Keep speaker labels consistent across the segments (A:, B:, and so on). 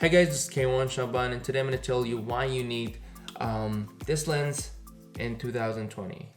A: Hey guys, this is Kaiwan Shaban and today I'm going to tell you why you need this lens in 2020.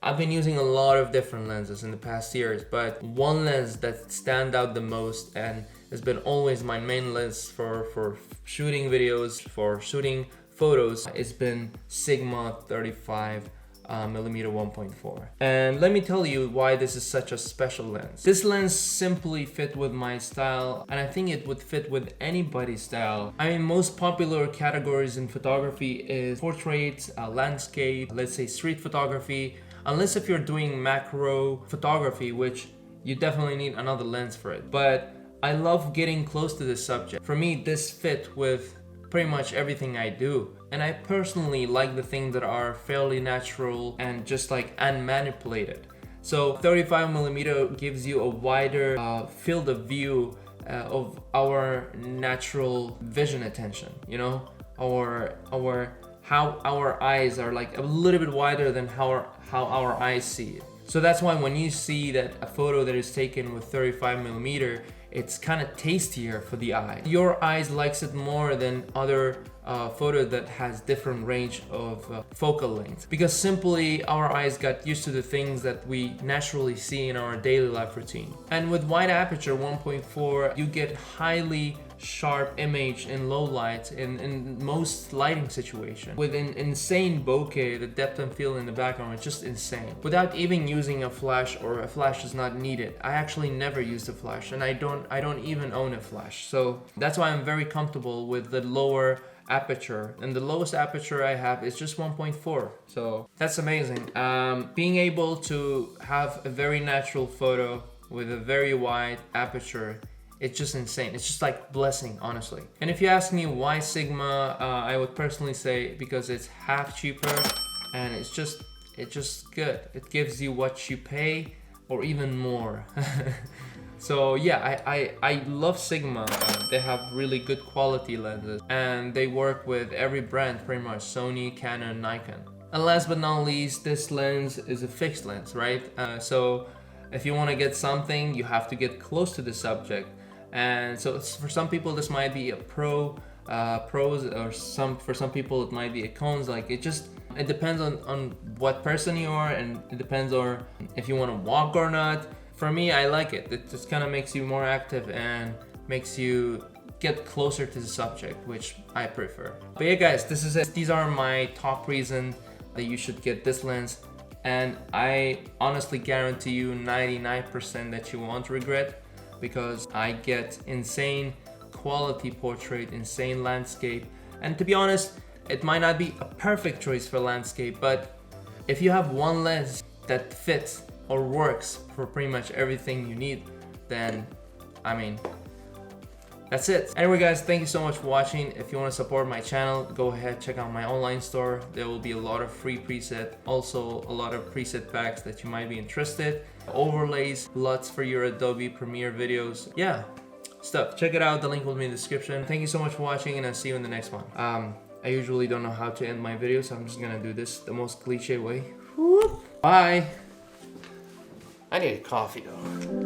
A: I've been using a lot of different lenses in the past years, but one lens that stands out the most and has been always my main lens for shooting videos, for shooting photos, it's been Sigma 35mm 1.4. And let me tell you why this is such a special lens. This lens simply fit with my style, and I think it would fit with anybody's style. I mean, most popular categories in photography is portrait, landscape, let's say street photography, unless if you're doing macro photography, which you definitely need another lens for it. But I love getting close to this subject. For me, this fit with pretty much everything I do. And I personally like the things that are fairly natural and just like unmanipulated. So 35mm gives you a wider field of view of our natural vision attention, you know, how our eyes are like a little bit wider than how our eyes see it. So that's why when you see that a photo that is taken with 35mm, it's kind of tastier for the eye. Your eyes likes it more than other photo that has different range of focal length, because simply our eyes got used to the things that we naturally see in our daily life routine. And with wide aperture 1.4, you get highly sharp image in low light in most lighting situation with an insane bokeh. The depth and field in the background is just insane without even using a flash, or a flash is not needed. I actually never used a flash, and I don't even own a flash, so that's why I'm very comfortable with the lower aperture, and the lowest aperture I have is just 1.4, so that's amazing. Being able to have a very natural photo with a very wide aperture, it's just insane. It's just like blessing, honestly. And if you ask me why Sigma, I would personally say because it's half cheaper and it's just good. It gives you what you pay or even more. So yeah, I love Sigma. They have really good quality lenses and they work with every brand pretty much: Sony, Canon, Nikon. And last but not least, this lens is a fixed lens, right? So if you want to get something, you have to get close to the subject. And so for some people this might be a pros, or for some people it might be a cons. Like it depends on what person you are, and it depends on if you want to walk or not. For me, I like it. It just kind of makes you more active and makes you get closer to the subject, which I prefer. But yeah guys, this is it. These are my top reasons that you should get this lens, and I honestly guarantee you 99% that you won't regret, because I get insane quality portrait, insane landscape. And to be honest, it might not be a perfect choice for landscape, but if you have one lens that fits or works for pretty much everything you need, then I mean, that's it. Anyway guys, thank you so much for watching. If you want to support my channel, go ahead, check out my online store. There will be a lot of free preset, also a lot of preset packs that you might be interested, overlays, lots for your Adobe Premiere videos. Yeah, stuff. Check it out. The link will be in the description. Thank you so much for watching, and I'll see you in the next one. I usually don't know how to end my videos, so I'm just gonna do this the most cliche way. Bye. I need a coffee though.